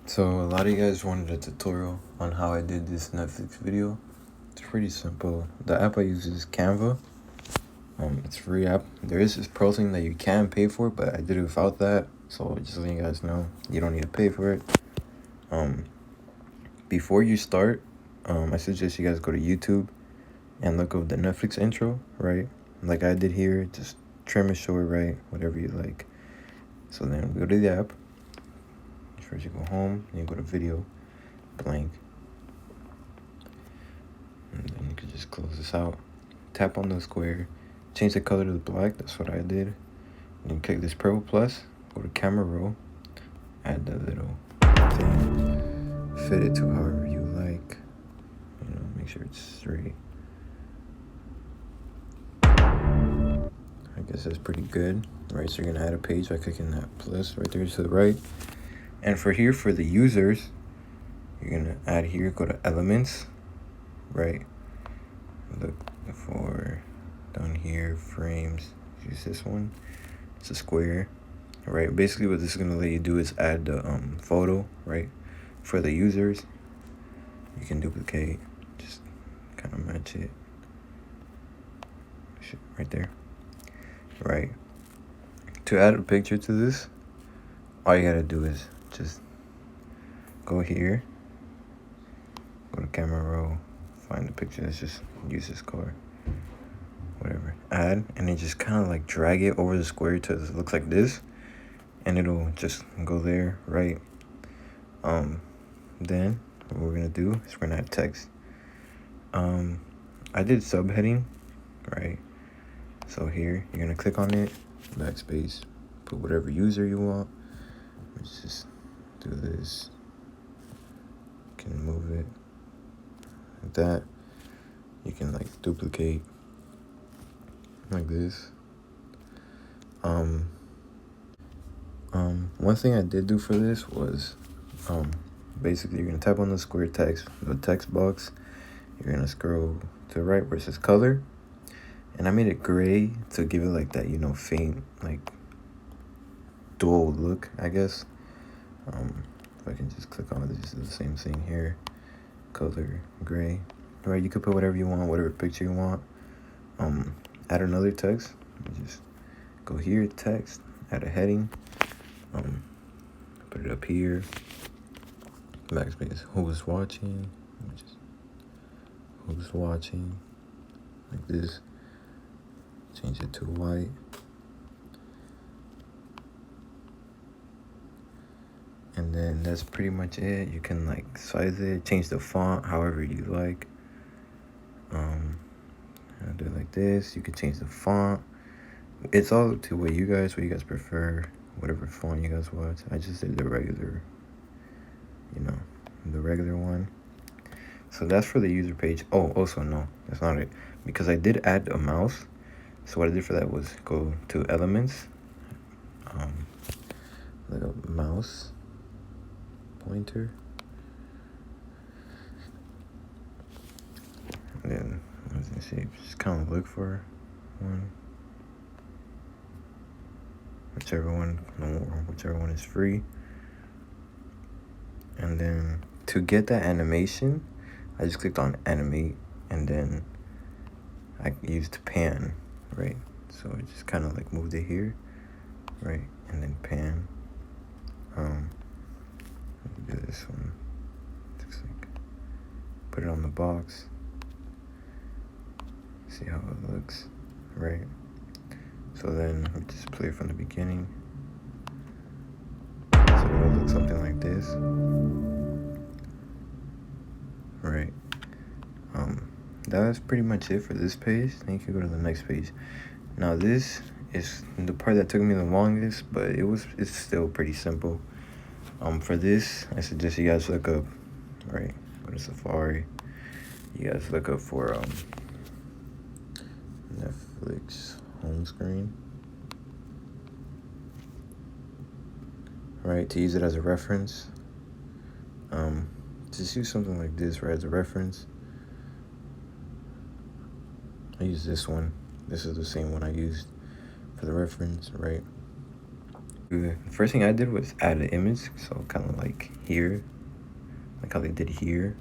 So a lot of you guys wanted a tutorial on how I did this Netflix video. It's pretty simple. The app I use is Canva. It's a free app. There is this pro thing that you can pay for, but I did it without that. So just letting you guys know, you don't need to pay for it. Before you start, I suggest you guys go to YouTube and look up the Netflix intro, right? Like I did here, just trim it short, right? Whatever you like. So then we go to the app. First you go home, and you go to video, blank. And then you can just close this out. Tap on the square, change the color to black, that's what I did. And you click this purple plus, go to camera roll, add the little thing, fit it to however you like. Make sure it's straight. I guess that's pretty good, right? So you're gonna add a page by clicking that plus right there to the right. And for here, for the users, you're gonna add here, go to elements, right? Look for down here, frames, use this one. It's a square, right? Basically what this is gonna let you do is add the photo, right? For the users, you can duplicate, just kind of match it right there, right? To add a picture to this, all you gotta do is just go here, go to camera roll, find the picture. Let's just use this color, whatever, add, and then just kind of like drag it over the square to it looks like this, and it'll just go there, right? Then what we're gonna do is we're gonna add text. I did subheading, right? So here you're gonna click on it, backspace, put whatever user you want. Let's just do this. You can move it like that. You can like duplicate like this. One thing I did do for this was basically you're gonna tap on the square text, the text box. You're gonna scroll to the right where it says color, and I made it gray to give it like that, faint, like dual look, I guess. If I can just click on it, this is the same thing here, color gray, right? You could put whatever you want, whatever picture you want. Add another text. Just go here, text, add a heading, put it up here, backspace, who's watching, who's watching, like this, change it to white, and then that's pretty much it. You can like size it, change the font however you like. I'll do it like this. You can change the font. It's all up to what you guys prefer, whatever font you guys want. I just did the regular, the regular one. So that's for the user page. Oh, also no, that's not it, because I did add a mouse. So what I did for that was go to elements, like a mouse pointer, and then just kind of look for one, whichever one is free. And then to get that animation, I just clicked on animate, and then I used pan, right? So I just kind of like moved it here, right? And then pan. Do this one. Just like put it on the box. See how it looks, right? So then we just play from the beginning. So it'll look something like this, right? That's pretty much it for this page. Then you can go to the next page. Now this is the part that took me the longest, but it's still pretty simple. For this, I suggest you guys look up, right? Go to Safari. You guys look up for Netflix home screen, right? To use it as a reference. Just use something like this, right, as a reference. I use this one. This is the same one I used for the reference, right? The first thing I did was add an image, so kind of like here, like how they did here.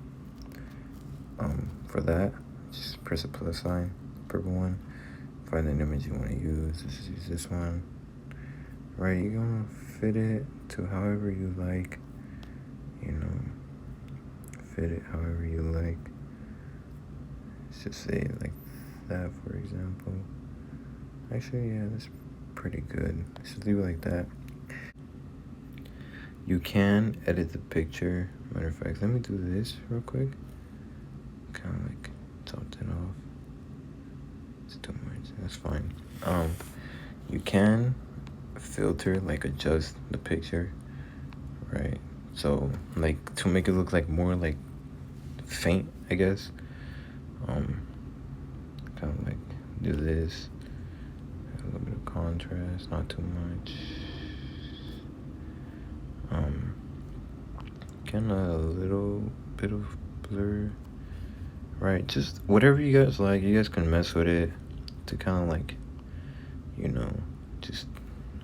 For that, just press a plus sign, purple one. Find an image you want to use. Just use this one. Right, you're gonna fit it to however you like. You know, fit it however you like. Let's just say like that, for example. Actually, yeah, that's pretty good. Let's just leave it like that. You can edit the picture. Matter of fact, let me do this real quick. Kind of like topped it off. It's too much. That's fine. You can filter, like adjust the picture, right? So like to make it look like more like faint, I guess. Kind of like do this. A little bit of contrast, not too much. Kind of a little bit of blur. Right, just whatever you guys like. You guys can mess with it to kind of like, you know, just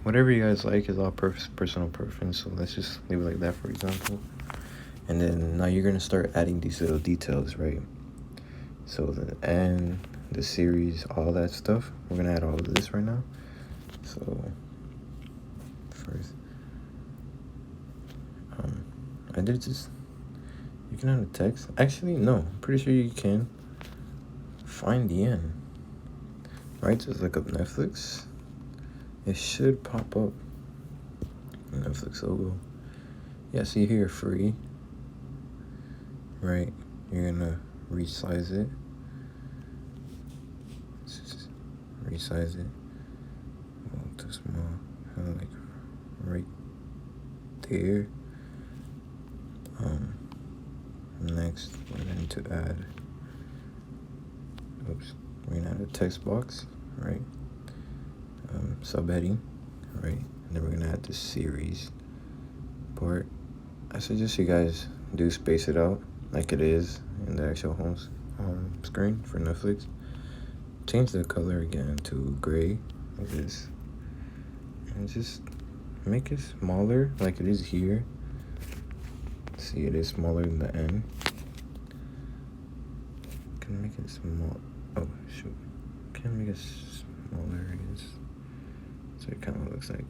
whatever you guys like is all personal preference. So let's just leave it like that, for example. And then now you're gonna start adding these little details, right? So the end, the series, all that stuff. We're gonna add all of this right now. So first, I did just. You can add a text. Actually, no. I'm pretty sure you can. Find the end. Right? Just look up Netflix. It should pop up. Netflix logo. Yeah, see here, free. Right? You're gonna resize it. Just resize it. A little too small. Kind of like right there. Next, we're going to add. We're gonna add a text box, right? Subheading, right? And then we're gonna add the series part. I suggest you guys do space it out like it is in the actual home screen for Netflix. Change the color again to gray, like this, and just make it smaller like it is here. See, it is smaller than the end. Can make it small. Oh shoot! Can make it smaller, I guess. So it kind of looks like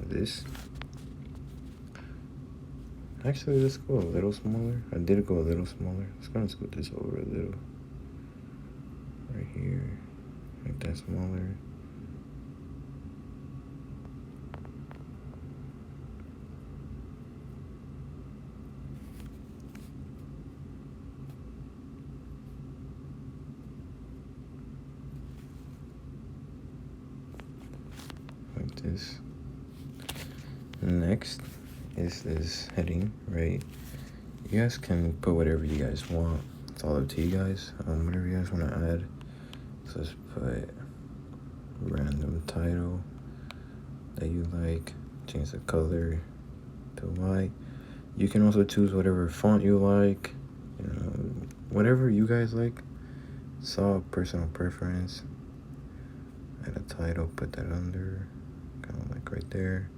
this. Actually, let's go a little smaller. I did go a little smaller. Let's go and scoot this over a little. Right here. Make that smaller. Like this. Next is this heading, right? You guys can put whatever you guys want. It's all up to you guys. Whatever you guys want to add. So let's put random title that you like. Change the color to white. You can also choose whatever font you like. You know, whatever you guys like. It's all personal preference. Add a title, put that under. Kind of like right there.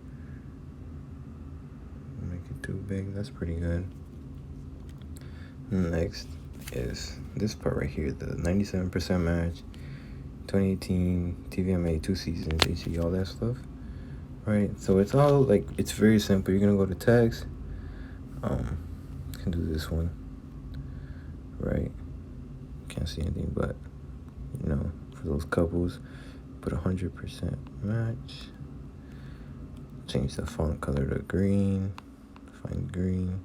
Make it too big. That's pretty good. Next is this part right here, the 97% match, 2018 TVMA 2 seasons, HE, all that stuff. Right? So it's all like, it's very simple. You're gonna go to text. You can do this one. Right? Can't see anything, but you know, for those couples, put 100% match. Change the font color to green. Find green.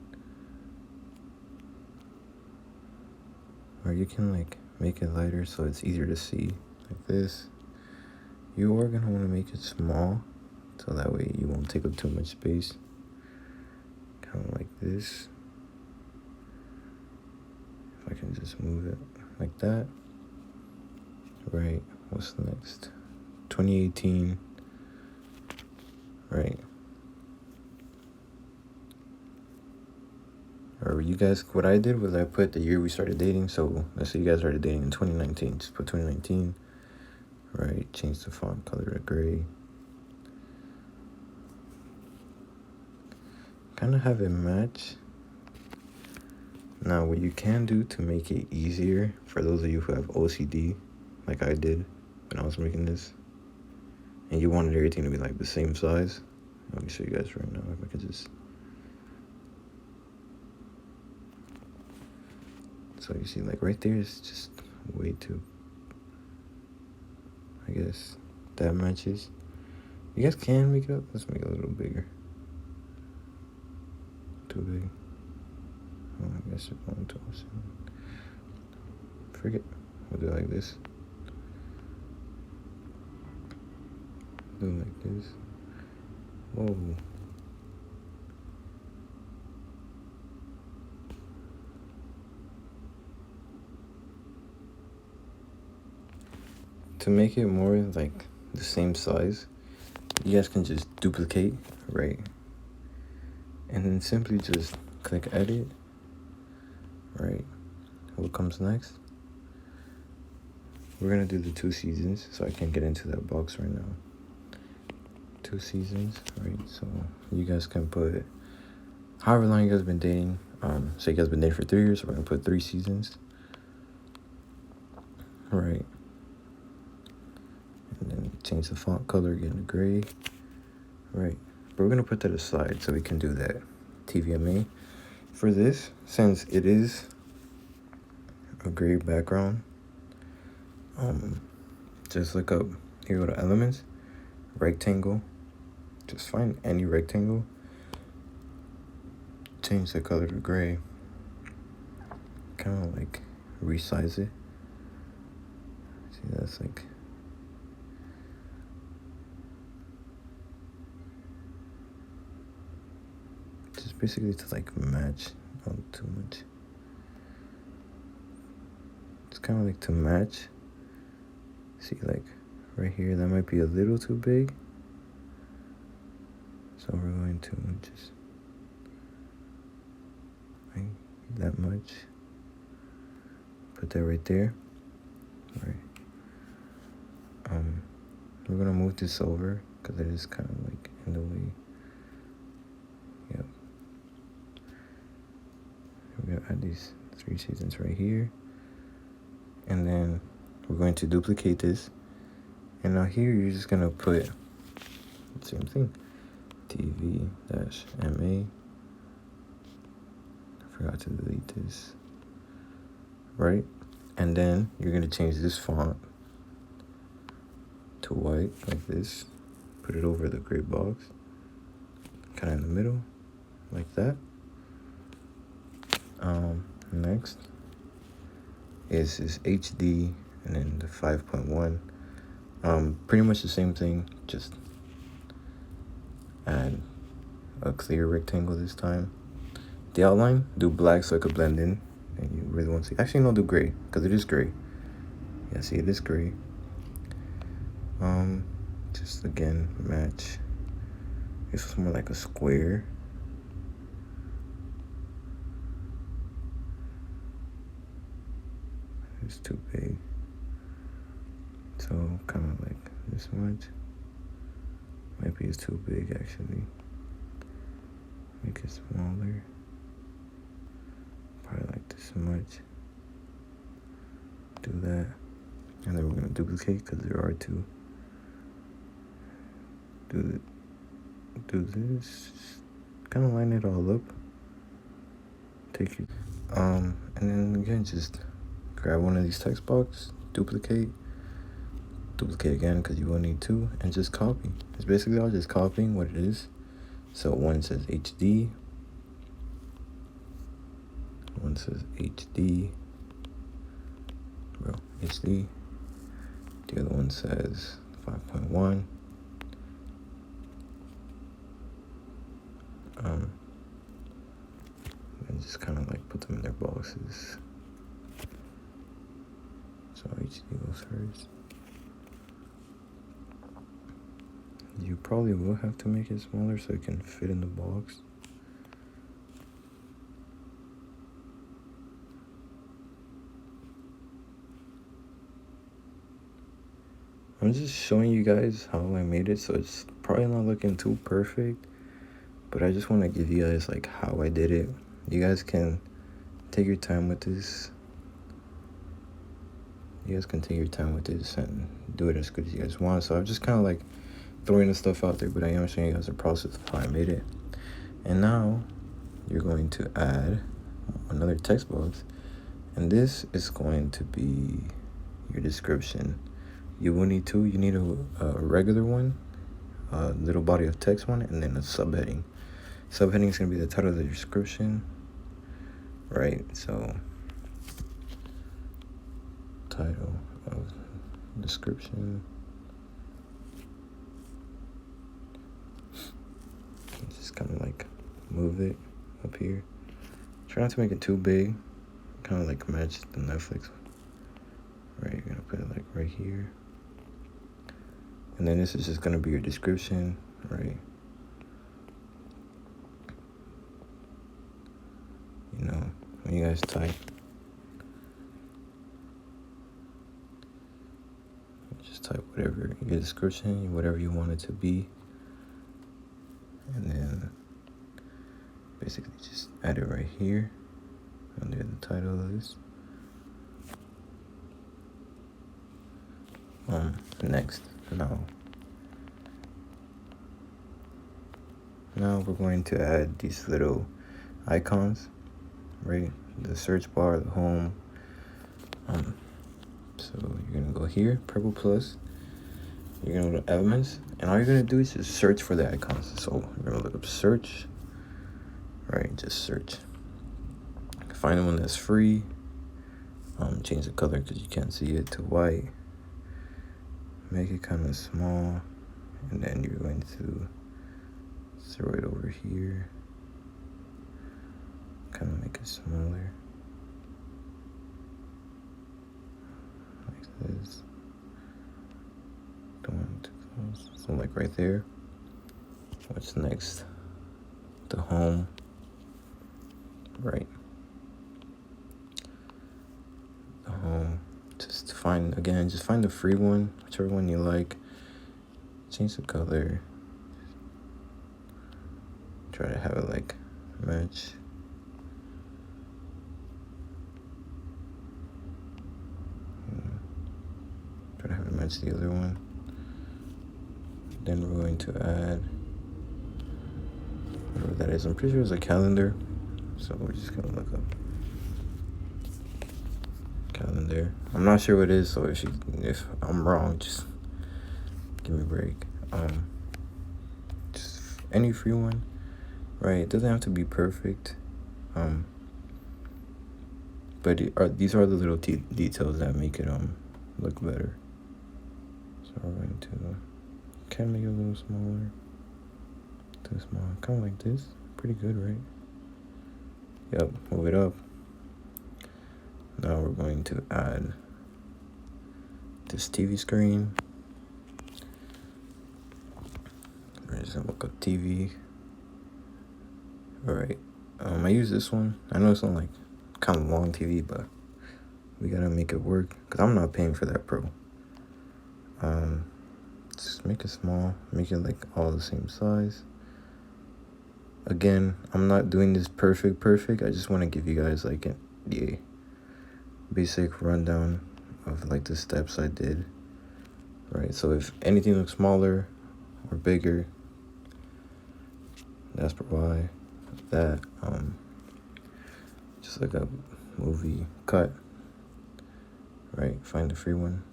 Or you can like make it lighter so it's easier to see, like this. You are gonna want to make it small so that way you won't take up too much space. Kind of like this. If I can just move it like that. Right, what's next? 2018. Right. Or you guys, what I did was I put the year we started dating. So let's say you guys started dating in 2019. Just put 2019. Right, change the font color to gray. kind of have it match. Now, what you can do to make it easier for those of you who have OCD, like I did when I was making this, and you wanted everything to be like the same size, let me show you guys right now if I could just. So you see, like right there is just way too, I guess that matches. You guys can make it up. Let's make it a little bigger. Too big. Oh, I guess it's going to. Forget. We'll do it like this. Do it like this. Whoa. To make it more like the same size, you guys can just duplicate, right? And then simply just click edit, right? What comes next? We're gonna do the 2 seasons, so I can't get into that box right now. 2 seasons, right? So you guys can put however long you guys have been dating. So you guys have been dating for 3 years, so we're gonna put 3 seasons, right? And then change the font color again to gray, right? But we're gonna put that aside so we can do that TVMA. For this, since it is a gray background, just look up, here go to elements, rectangle, just find any rectangle, change the color to gray, kind of like resize it. See, that's like, just basically to like match, not too much. It's kind of like to match. See, like right here, that might be a little too big. So we're going to just like that much. Put that right there. Right. We're gonna move this over because it is kind of like in the way. Yep. We're gonna add these 3 seasons right here. And then we're going to duplicate this. And now here you're just gonna put the same thing. TV-MA. I forgot to delete this. Right? And then you're gonna change this font to white like this. Put it over the gray box. Kind of in the middle. Like that. Next is this HD and then the 5.1. Pretty much the same thing, just add a clear rectangle this time. The outline, do black so it could blend in, and you really want to see. Actually, no, do gray because it is gray. Yeah, see, it is gray. Just again match. This was more like a square. It's too big. So kind of like this much. Maybe it's too big actually. Make it smaller. Probably like this much. Do that. And then we're gonna duplicate because there are 2. Do this. Kind of line it all up. Take it. And then again, just grab one of these text box, duplicate again because you will need 2, and just copy. It's basically all just copying what it is. So one says HD, one says HD, HD. The other one says 5.1. And just kind of like put them in their boxes. So HD goes first. You probably will have to make it smaller so it can fit in the box. I'm just showing you guys how I made it, so it's probably not looking too perfect, but I just want to give you guys like how I did it. You guys can take your time with this. You guys can take your time with this and do it as good as you guys want. So I'm just kind of like throwing the stuff out there, but I am showing you guys the process of how I made it. And now you're going to add another text box, and this is going to be your description. You will need two. You need a regular one, a little body of text one, and then a subheading. Subheading is going to be the title of the description, right? So title of description. Just kind of like move it up here. Try not to make it too big. Kind of like match the Netflix. Right, you're gonna put it like right here. And then this is just gonna be your description, right? You know, when you guys type, just type whatever your description, whatever you want it to be. And then basically just add it right here under the title of this. Next, now we're going to add these little icons, right? The search bar, the home. So you're gonna go here, purple plus. You're gonna go to elements, and all you're gonna do is just search for the icons. So you're gonna look up search, right? Just search. Find the one that's free. Change the color because you can't see it to white. Make it kind of small, and then you're going to throw it over here. Kind of make it smaller, like this. Don't want it too close. So like right there. What's next? The home, right? The home. Just find the free one, whichever one you like. Change the color. Try to have it like match. Try to have it match the other one. Then we're going to add whatever that is. I'm pretty sure it's a calendar. So we're just gonna look up calendar. I'm not sure what it is, so if I'm wrong, just give me a break. Just any free one, right? It doesn't have to be perfect, but these are the little details that make it look better. So we're going to can make it a little smaller. Too small, kind of like this. Pretty good, right? Yep. Move it up. Now we're going to add this TV screen. We're just gonna look up TV. Alright. I use this one. I know it's on like kind of long TV, but we gotta make it work because I'm not paying for that pro. Just make it small. Make it like all the same size. Again, I'm not doing this perfect. I just want to give you guys like the basic rundown of like the steps I did, right? So if anything looks smaller or bigger, that's why. That just like a movie cut, right? Find the free one.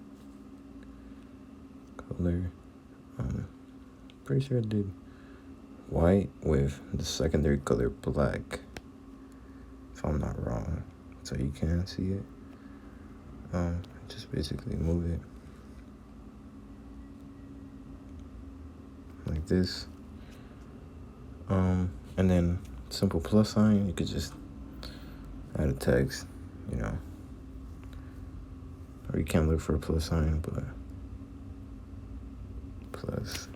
Color, pretty sure I did white with the secondary color black, if I'm not wrong, so you can see it. Just basically move it like this, and then simple plus sign. You could just add a text, or you can't look for a plus sign, but plus.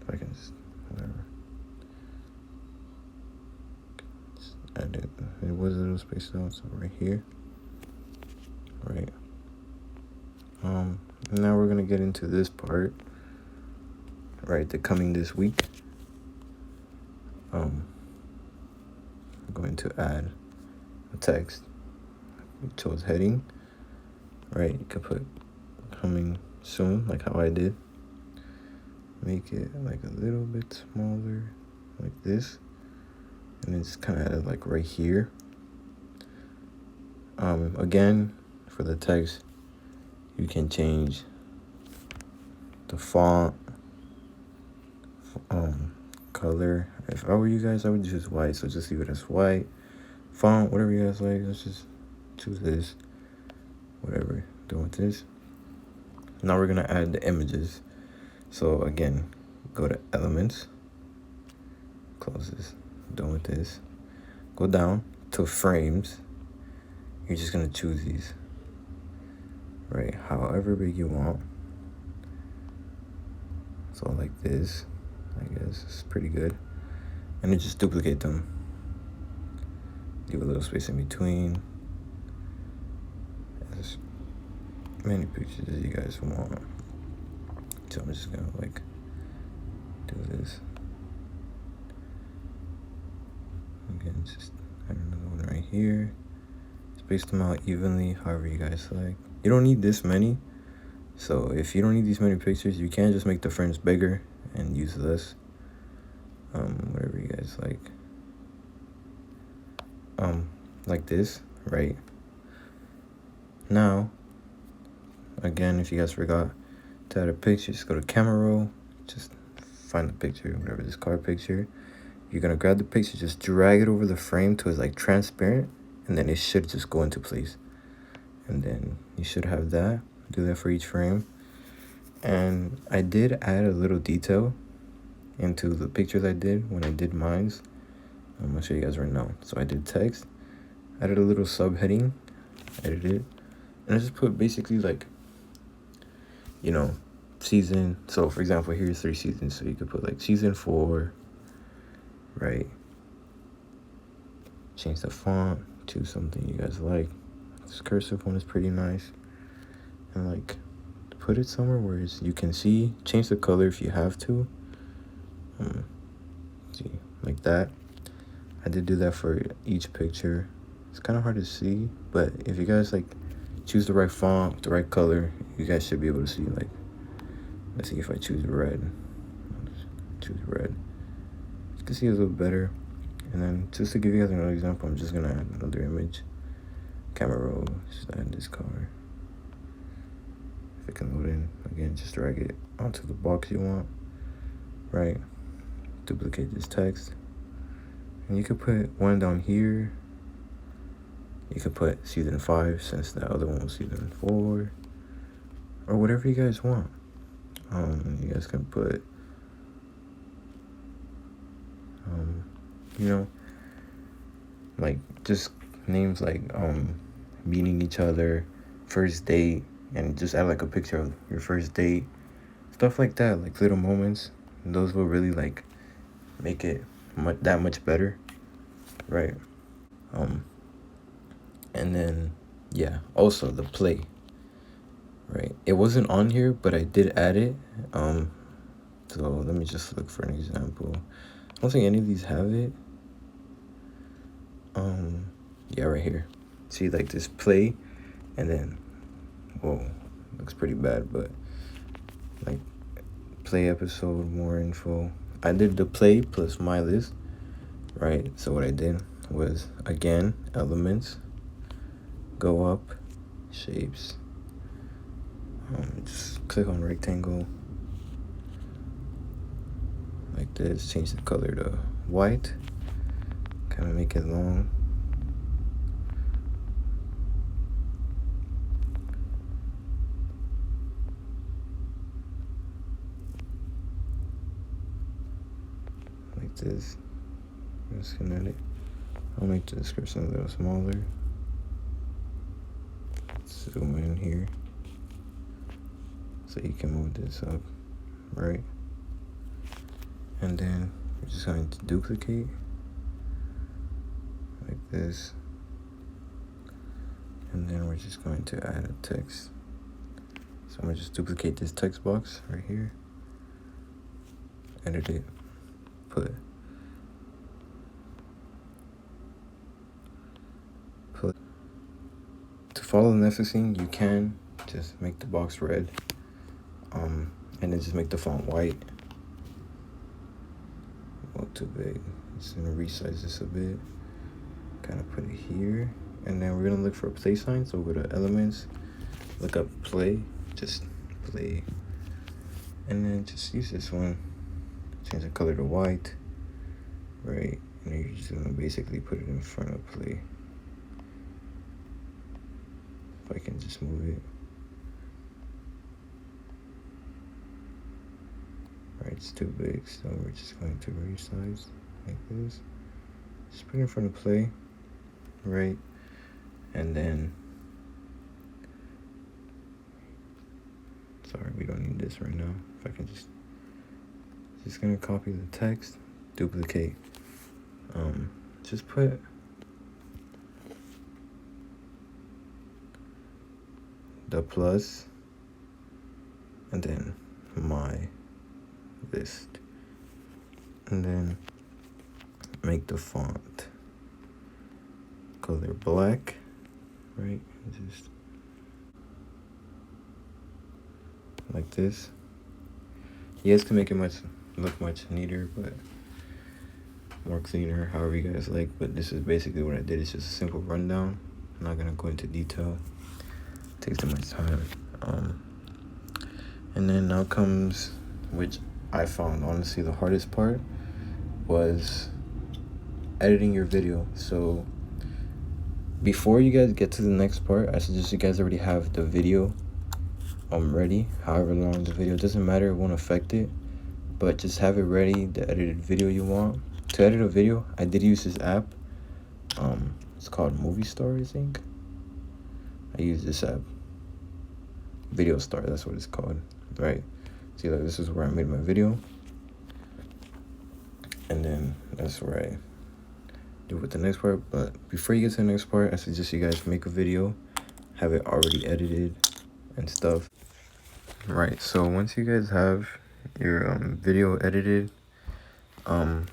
If I can just, whatever. Just add it. It was a little spaced out, so right here. Right. And Now we're gonna get into this part, right? The coming this week. I'm going to add a text. We chose heading, right? You could put coming soon, like how I did. Make it like a little bit smaller, like this, and it's kind of like right here. Again, for the text, you can change the font, color. If I were you guys, I would choose white, so just leave it as white. Font, whatever you guys like, let's just choose this. Whatever, done with this. Now we're gonna add the images. So again, go to elements, close this, done with this. Go down to frames. You're just gonna choose these, right? However big you want. So like this, I guess it's pretty good. And then just duplicate them. Leave a little space in between. As many pictures as you guys want. So I'm just gonna like do this. Again, just add another one right here. Space them out evenly, however you guys like. You don't need this many. So if you don't need these many pictures, you can just make the frames bigger and use this. Whatever you guys like. Like this, right? Now, again, if you guys forgot to add a picture, just go to camera roll, just find the picture, whatever, this car picture. You're gonna grab the picture, just drag it over the frame till it's like transparent, and then it should just go into place. And then you should have that. Do that for each frame. And I did add a little detail into the pictures I did when I did mines. I'm gonna show you guys right now. So I did text, added a little subheading, edited it, and I just put basically like, you know, season. So for example, here's 3 seasons, so you could put like season 4, right? Change the font to something you guys like. This cursive one is pretty nice. And like, put it somewhere where you can see. Change the color if you have to. See, like that. I did do that for each picture. It's kind of hard to see, but if you guys like choose the right font, the right color, you guys should be able to see. Like, let's see if I choose red. Choose red. You can see a little better. And then just to give you guys another example, I'm just gonna add another image. Camera roll. Just add this car. If it can load in, again, just drag it onto the box you want. Right. Duplicate this text. And you could put one down here. You could put season 5 since the other one was season 4. Or whatever you guys want. You guys can put, you know, like just names like meeting each other, first date, and just add like a picture of your first date. Stuff like that, like little moments. And those will really like make it that much better, right? And then yeah, also the play, right? It wasn't on here, but I did add it. So let me just look for an example. I don't think any of these have it. Yeah, right here. See, like this play, and then whoa, looks pretty bad, but like play episode, more info. I did the play plus my list, right? So what I did was, again, elements, go up, shapes, just click on rectangle like this, change the color to white, kind of make it long. Like this. I'm just gonna edit. I'll make the description a little smaller. Zoom in here so you can move this up, right? And then we're just going to duplicate like this, and then we're just going to add a text. So I'm gonna just duplicate this text box right here, edit it, put to follow the Nefacine, you can just make the box red, and then just make the font white. Well, too big. Just gonna resize this a bit. Kind of put it here, and then we're gonna look for a play sign. So we'll go to Elements, look up play, just play, and then just use this one. Change the color to white, right? And then you're just gonna basically put it in front of play. If I can just move it. Right, it's too big, so we're just going to resize like this. Just put it in front of play, right? And then, sorry, we don't need this right now. If I can just gonna copy the text, duplicate. Just put the plus, and then my list, and then make the font color black, right? Just like this. You guys can make it look much neater, but more cleaner, however you guys like. But this is basically what I did. It's just a simple rundown. I'm not gonna go into detail. It takes too much time. And then now comes, which I found honestly the hardest part, was editing your video. So before you guys get to the next part, I suggest you guys already have the video ready. However long the video, doesn't matter, it won't affect it, but just have it ready, the edited video you want. To edit a video, I did use this app. It's called Movie Star, I think. I use this app, Video Star, that's what it's called, right? See, like, this is where I made my video, and then that's where I do with the next part. But before you get to the next part, I suggest you guys make a video, have it already edited and stuff. Right, so once you guys have your video edited, and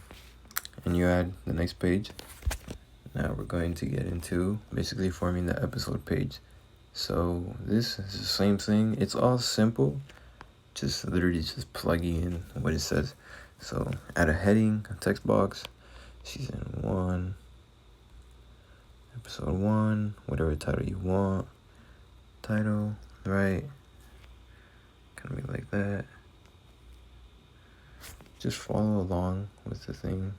you add the next page, now we're going to get into basically forming the episode page. So this is the same thing. It's all simple, just literally just plugging in what it says. So add a heading, a text box, season 1, episode 1, whatever title you want. Title, right? Gonna be like that. Just follow along with the thing.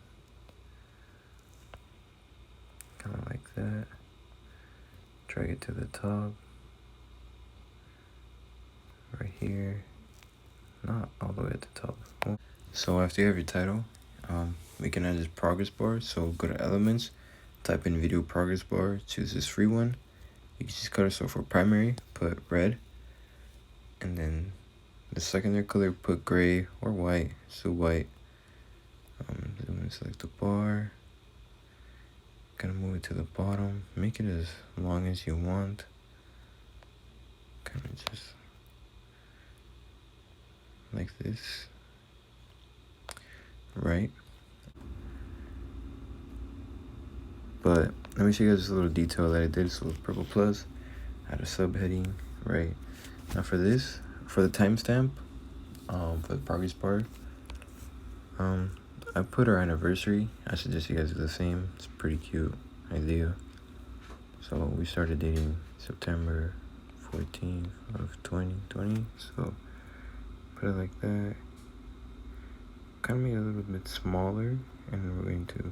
Kind of like that. Drag it to the top. Right here. Not all the way at the top. So after you have your title, we can add this progress bar. So go to Elements, type in Video Progress Bar, choose this free one. You can just cut it, so for primary, put red. And then the secondary color, put gray or white, so white. Zoom and select the bar. Gonna move it to the bottom. Make it as long as you want. Kind of just like this, right? But let me show you guys a little detail that I did. So with purple plus, add a subheading, right? Now for this, for the timestamp, for the progress bar, I put our anniversary. I suggest you guys do the same. It's a pretty cute idea. So we started dating September 14th of 2020. So put it like that. Kind of make it a little bit smaller, and we're going to,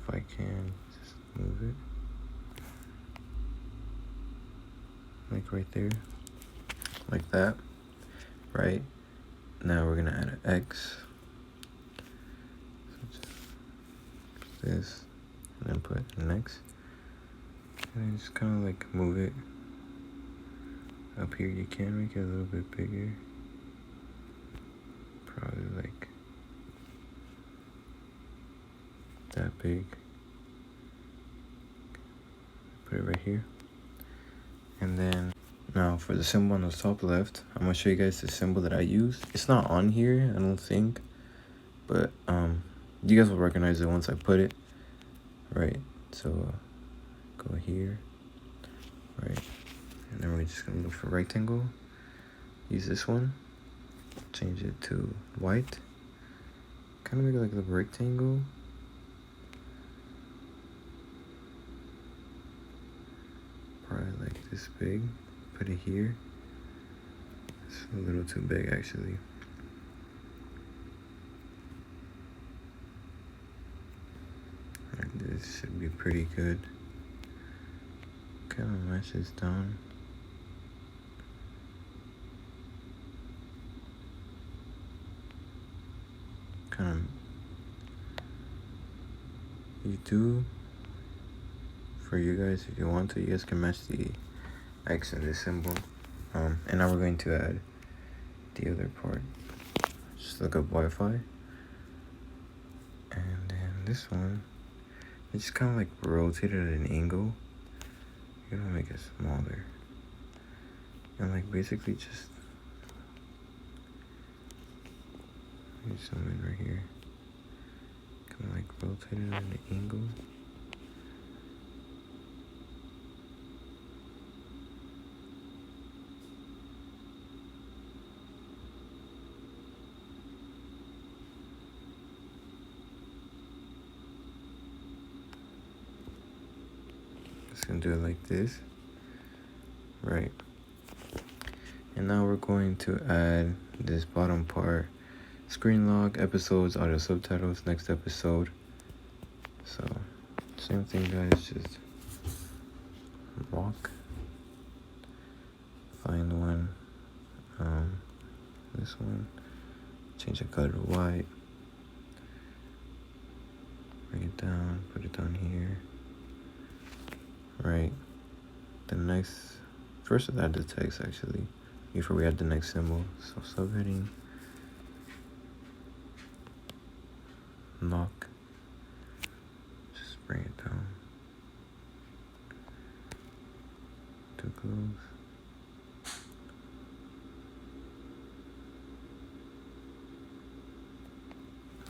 if I can, just move it like right there, like that, right? Now we're gonna add an X. So just this, and then put an X, and then just kind of like move it up here. You can make it a little bit bigger, probably like that big. Put it right here, and then Now for the symbol on the top left, I'm gonna show you guys the symbol that I use. It's not on here, I don't think, but you guys will recognize it once I put it. Right, so go here, right, and then we're just gonna look for rectangle. Use this one, change it to white, kind of make it like a rectangle. Probably like this big. Put it here. It's a little too big actually. And this should be pretty good. Kind of matches down. Kind of. You do. For you guys, if you want to, you guys can match the X and this symbol. And now we're going to add the other part. Just look up Wi-Fi. And then this one, it's just kind of like rotated at an angle. You're gonna make it smaller. And like basically just zoom in right here. Kind of like rotated at an angle. Gonna do it like this, right? And now we're going to add this bottom part: screen lock, episodes, audio subtitles, next episode. So same thing, guys, just lock, find one, this one, change the color to white, bring it down, put it down here. Right, the next, first let's add the text actually, before we add the next symbol. So subheading, lock, just bring it down, too close.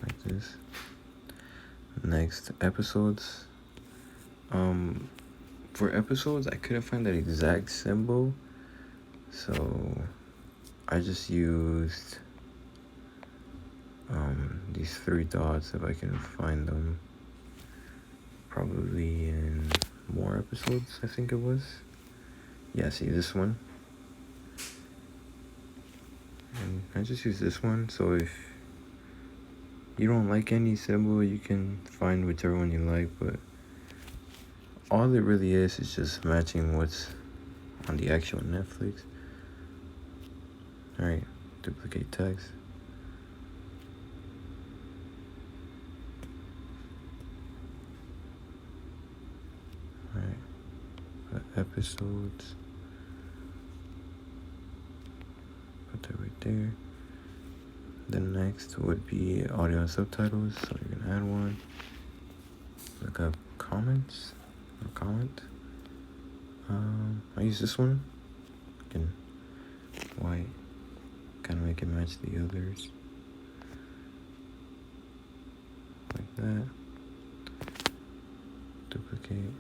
Like this. Next, episodes. For episodes, I couldn't find that exact symbol, so I just used these 3 dots if I can find them. Probably in more episodes, I think it was. Yeah, see this one. And I just use this one, so if you don't like any symbol, you can find whichever one you like, but all it really is just matching what's on the actual Netflix. Alright, duplicate text. Alright, episodes. Put that right there. The next would be audio and subtitles, so you're gonna add one. Look up comments. Or comment. I use this one. Again, white. Kind of make it match the others. Like that. Duplicate.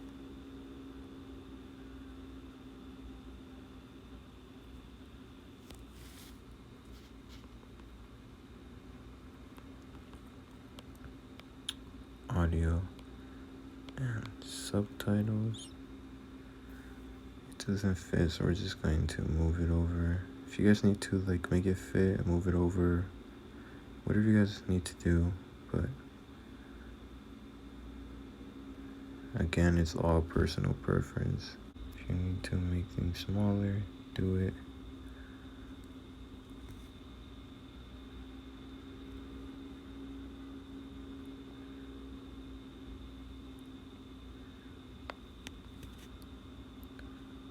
Audio and subtitles. It doesn't fit, so we're just going to move it over. If you guys need to like make it fit, move it over, whatever you guys need to do, but again, it's all personal preference. If you need to make things smaller, do it.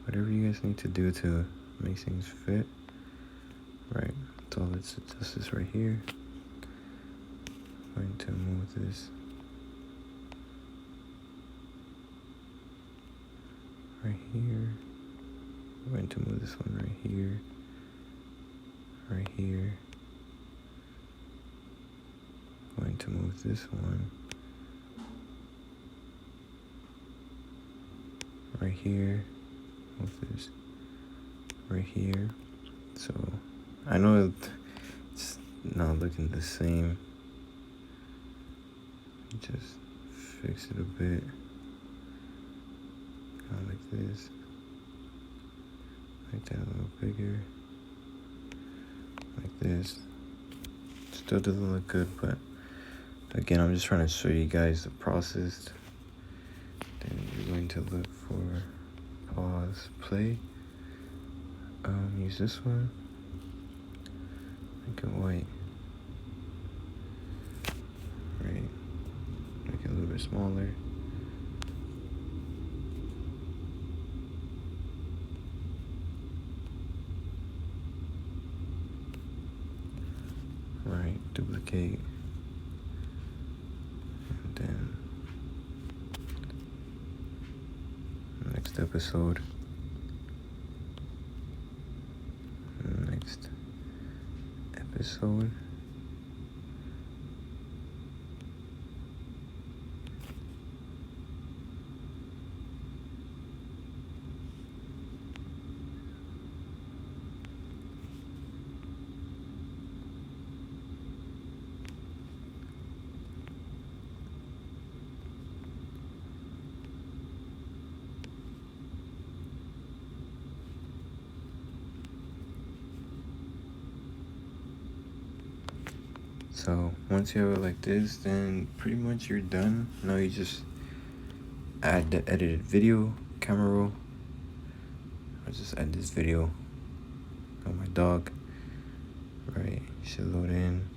Whatever you guys need to do to make things fit. Right, so let's adjust this right here. I'm going to move this right here. I'm going to move this one right here, right here. I'm going to move this one right here. Move this right here. So I know it's not looking the same. Just fix it a bit. Kind of like this. Make that a little bigger. Like this. Still doesn't look good, but again, I'm just trying to show you guys the process. Then you're going to look for pause, play. Use this one. Make it white. Right. Make it a little bit smaller. Right, duplicate. And then next episode. Next episode. So once you have it like this, then pretty much you're done. Now you just add the edited video, camera roll. I'll just add this video of my dog. Right, should load in.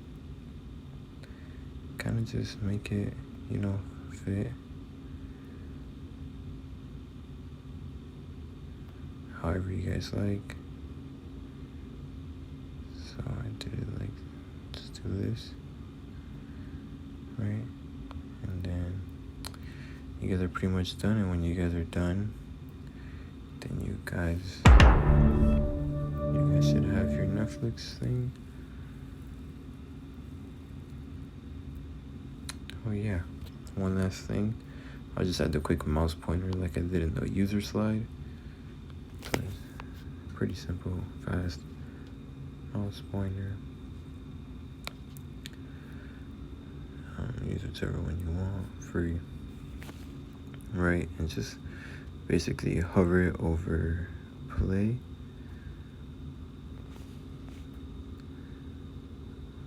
Kind of just make it, fit. However you guys like. So I did it like, just do this. Right, and then you guys are pretty much done, and when you guys are done, then you guys should have your Netflix thing. Oh yeah, one last thing, I'll just add the quick mouse pointer like I did in the user slide. So it's pretty simple, fast mouse pointer. Use whichever one you want, free. Right, and just basically hover it over play.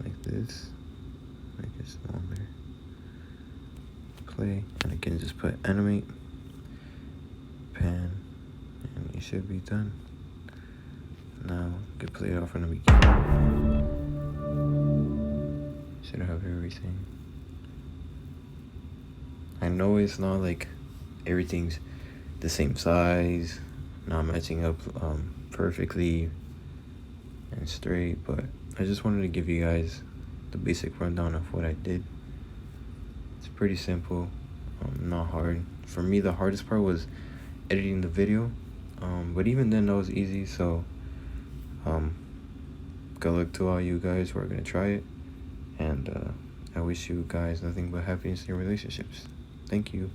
Like this. Make it smaller. Play, and again just put animate, pan, and you should be done. Now you can play it off from the beginning. Should have everything. I know it's not like everything's the same size, not matching up perfectly and straight, but I just wanted to give you guys the basic rundown of what I did. It's pretty simple, not hard. For me, the hardest part was editing the video, but even then that was easy. So good luck to all you guys who are gonna try it, and I wish you guys nothing but happiness in your relationships. Thank you.